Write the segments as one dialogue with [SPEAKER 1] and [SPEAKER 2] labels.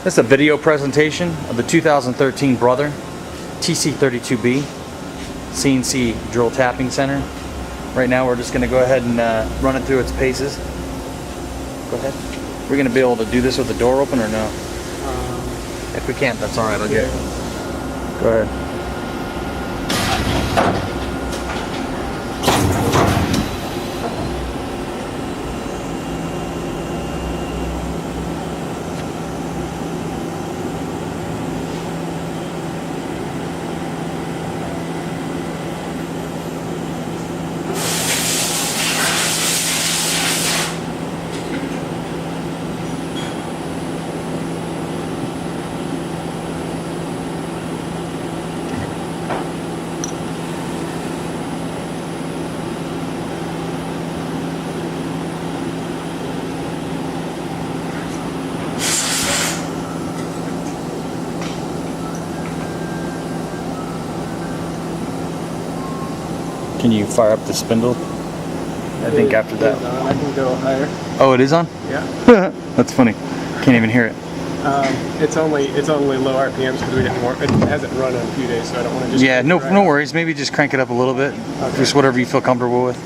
[SPEAKER 1] This is a video presentation of the 2013 Brother TC-32B CNC Drill Tapping Center. Right now we're just going to go ahead and run it through its paces. Go ahead. We're going to be able to do this with the door open or no? If we can't, that's alright, I'll get it. Go ahead. Can you fire up the spindle? I think after that.
[SPEAKER 2] I can go higher.
[SPEAKER 1] Oh, it is on?
[SPEAKER 2] Yeah.
[SPEAKER 1] That's funny. Can't even hear it.
[SPEAKER 2] It's only low RPMs because we didn't work. It hasn't run in a few days, so I don't want to just.
[SPEAKER 1] Yeah, no worries. Maybe just crank it up a little bit. Okay. Just whatever you feel comfortable with.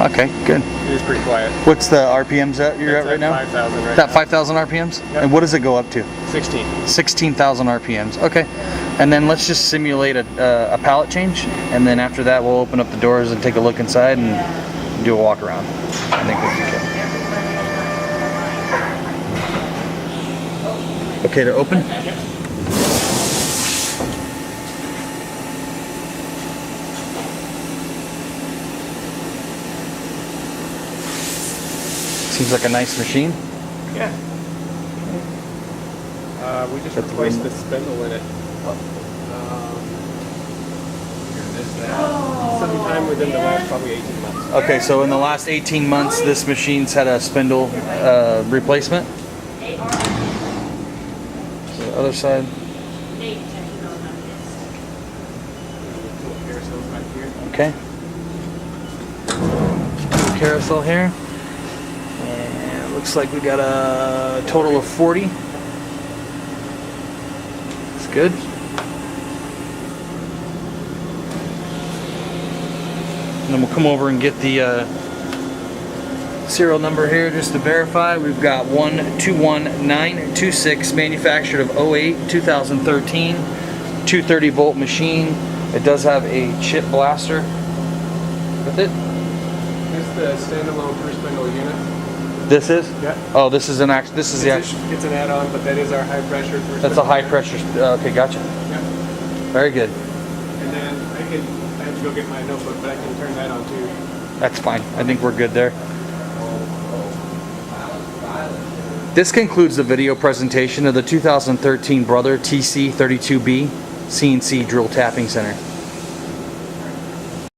[SPEAKER 1] Okay, good.
[SPEAKER 2] It is pretty quiet.
[SPEAKER 1] What's the RPMs that you're at right now?
[SPEAKER 2] 5,000 right now.
[SPEAKER 1] That 5,000 RPMs? Yep. And what does it go up to?
[SPEAKER 2] 16.
[SPEAKER 1] 16,000 RPMs. Okay. And then let's just simulate a pallet change, and then after that we'll open up the doors and take a look inside and do a walk around. I think we'll be okay. Okay to open? Seems like a nice machine.
[SPEAKER 2] Yeah. We just replaced the spindle in it. Sometime within the last probably 18 months.
[SPEAKER 1] Okay, so in the last 18 months, this machine's had a spindle replacement. So the other side. Okay. Carousel here. Looks like we got a total of 40. That's good. And then we'll come over and get the serial number here just to verify. We've got 121926, manufactured of 08, 2013, 230 volt machine. It does have a Chipblaster with it.
[SPEAKER 2] This is the standalone per spindle unit.
[SPEAKER 1] This is?
[SPEAKER 2] Yeah.
[SPEAKER 1] Oh, this is an actual. This is the actual.
[SPEAKER 2] It's an add-on, but that is our high pressure.
[SPEAKER 1] That's a high pressure. Okay, gotcha.
[SPEAKER 2] Yeah.
[SPEAKER 1] Very good.
[SPEAKER 2] And then I have to go get my notebook, but I can turn that on too.
[SPEAKER 1] That's fine. I think we're good there. This concludes the video presentation of the 2013 Brother TC-32B CNC Drill Tapping Center.